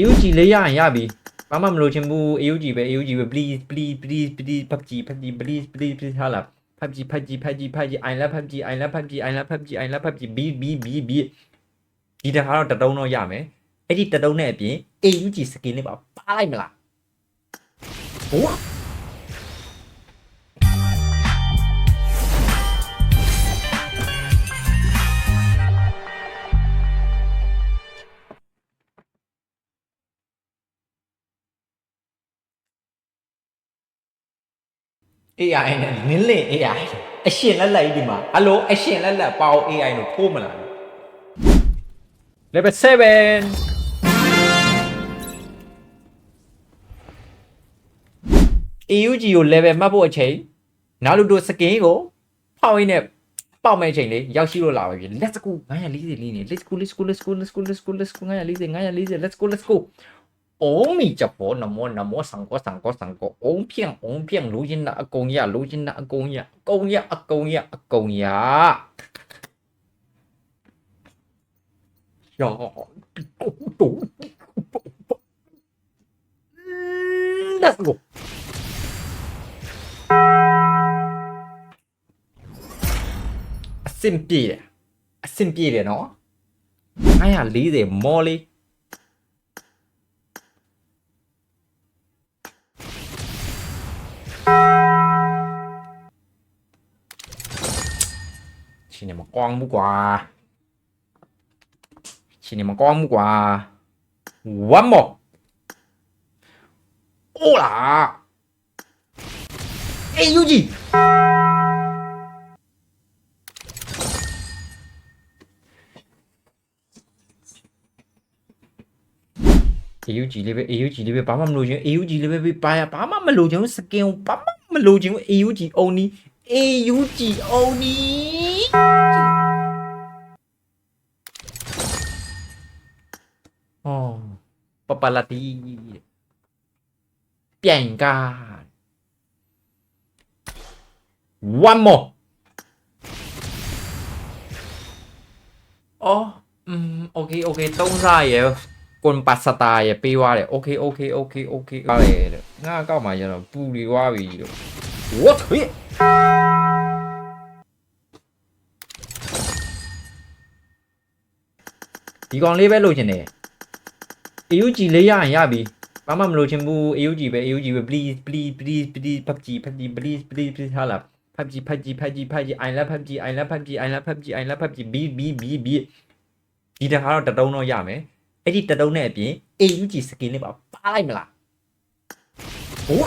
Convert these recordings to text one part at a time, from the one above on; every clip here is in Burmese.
AUG လေးရရင်ရပြီဘာမှမလိုချင်ဘူး AUG ပဲ AUG ပဲ please please please please PUBG please please please ဟာလာ PUBG I love PUBG I love PUBG I love PUBG I love PUBG B ဒီတခါတော့တတုံးတော့ရမယ်အဲ့ဒီတတုံးနဲ့အပြင် AUG skin လေးပါလိုက်မလားဟိုAI နဲ့နင်းလင့် AI အရှင်လက်လက်ဒီမှာဟယ်လိုအရှင်လက်လက်ပေါ AI လို့ထိုးမလား level 7 AUG ကို level မှတ်ဖို့အချိန်နာလူတို skin ကိုဖောက်ရင်းနဲ့ပေါက်မဲ့အချိန်လေးရောက်ရှိလို့လာပါပြီ let's go 940လေးနေ let's go 940 let's go let's go 哦米这波那么上过哦片如今那公呀呀let's go အဆင်ပြေတယ်နော်940မော်လေးရှင်နေမကောင်းဘူးကွာone more အိုးလား AUG AUG လေးပဲဘာမှမလိုချင် AUG လေးပဲပါရဘာမှမလိုချင် skin ဘာမှမလိုချင် AUG only oh ပပလာတီပြန်ကာ one more อ๋อโอเคသုံးစားရယ်ကွန်ပတ်စတာရယ်ပေးသွားတယ်โอเคပါလေငါကောက်မှကျတော့ပူလီသွားပြီလို့ what ဒီကောင်လေးပဲလိုချင်တယ် AUG လေးရရင်ရပြီဘာမှမလိုချင်ဘူး AUG ပဲ please PUBG please ဟာလာ PUBG I love PUBG B ဒီတခါတော့တတုံးတော့ရမယ်အဲ့ဒီတတုံးနဲ့အပြင် AUG skin လေးပါလိုက်မလားဟို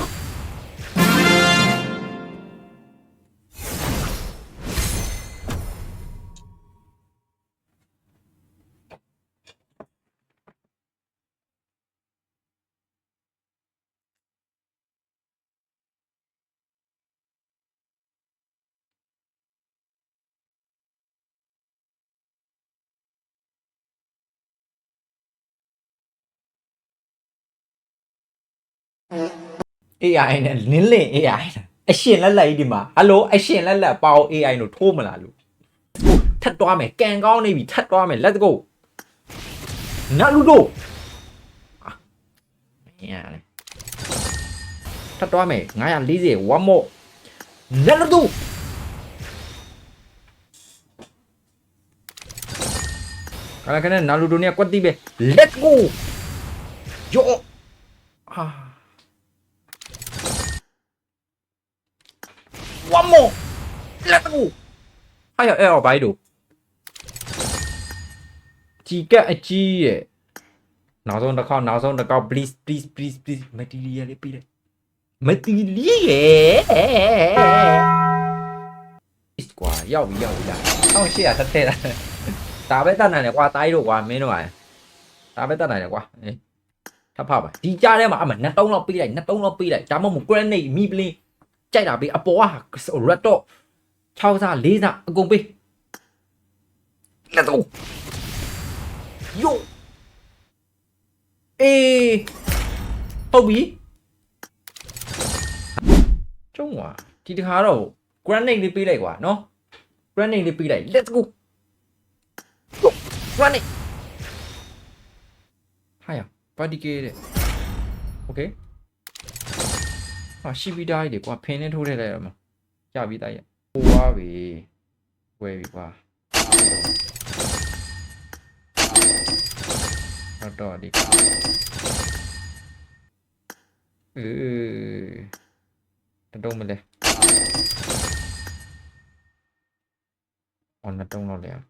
AI နဲ့နင်းလင့် AI အရှင်လက်လက်ဒီမှာဟယ်လိုအရှင်လက်လက်ပေါ AI လို့ထိုးမလားလို့ထပ်သွားမယ်ကန်ကောင်းနေပြီထပ်သွားမယ် let's go နာလူတိုမင်းရလေထပ်သွားမယ်940 one more နာလူတိုခဏနာလူတိုเนี่ยကွက်တိပဲ let's go ယောone more let's go အဲ့ဘာလို့ကြီးကအကြီးရဲ့နောက်ဆုံးတစ်ခေါက် please material လေးပြီးတယ် material is ကွာရောက်ပြီအောင်ရှေ့ရတက်ထဲတာဒါပဲတတ်နိုင်တယ်ကွာတိုင်းတို့ကွာမင်းတို့ပါဒါပဲတတ်နိုင်တယ်ကွာထပ်ဖပါဒီကြားထဲမှာအမ2တုံးလောက်ပေးလိုက်ဒါမှမဟုတ် grenade မီပလင်းကြိုက်တာပေးအပေါ်က red dot 6စား4စားအကုန်ပေး let's go yo ဟုတ်ပြီကျုံးွာဒီတခါတော့ grenade လေးပေးလိုက်ကွာနော် grenade လေးပေးလိုက် let's go yo grenade ဟာရ ပါတီကေတဲ့โอเคဟာရှိပြီးသားကြီးလေကွာဖင်းနဲ့ထိုးထည့်လိုက်ရမှာကြပြီးသားရဟိုပါပြီဝယ်ပြီကွာတော့ဒီတုံးမလဲအော်နှစ်တုံးတော့လေဒီ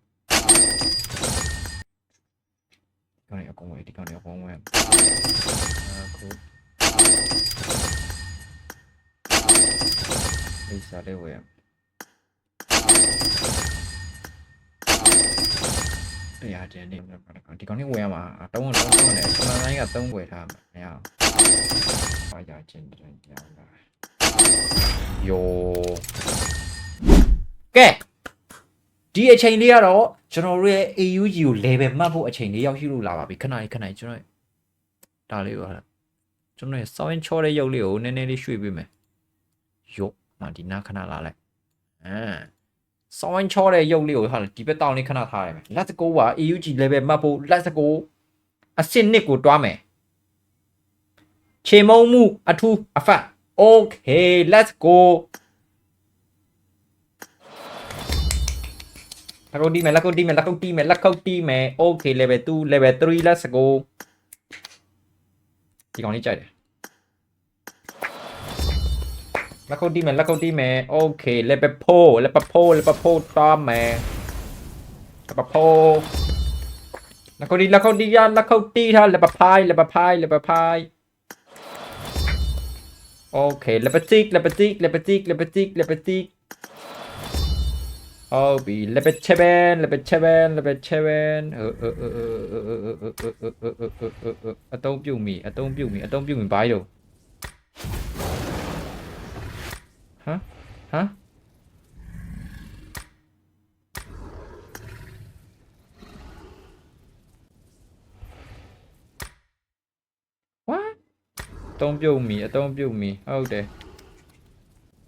ကောင်လေးအကုန်ဝယ်ဒီကောင်လေးအကုန်ဝယ်အခုဒီစားလေးဝယ်တရားတင်နေမှာဒီကောင်လေးဝယ်ရမှာတုံးနဲ့ခဏတိုင်းက3ဝယ်ထားမှာမရအောင်ပါရချင်းတင်ကြောင်းလာယိုကဲဒီအချိန်လေးကတော့ကျွန်တော်တို့ရဲ့ AUG ကို level မှတ်ဖို့အချိန်လေးရောက်ရှိလို့လာပါပြီခဏကျွန်တော်ဒါလေးပါကျွန်တော်ရဲ့စောင်းချောတဲ့ရုပ်လေးကိုနည်းနည်းလေးရွှေ့ပေးမယ်ရုပ်မှဒီနားခဏလာလိုက်စောင်းချောတဲ့ရုပ်လေးကိုဟာဒီဘက်တောင်းလေးခဏထားရမယ် let's go ပါ AUG level မှတ်ဖို့ let's go အဆင့်1ကိုတွားမယ်ခြေမုံမှုအထူးအဖတ် okay let's goလက်ကုတ်တီးမယ် okay level 2 level 3 let's go ဒီကောင်လေးကြိုက်တယ်လက်ကုတ်တီးမယ် okay level 4တားမယ်လက်ကုတ်တီးထား level 5 okay level 6ဟုတ်ပြီ level 7အတုံးပြုတ်မိဘာလို့ဟမ်what အတုံးပြုတ်မိဟုတ်တယ်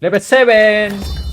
level 7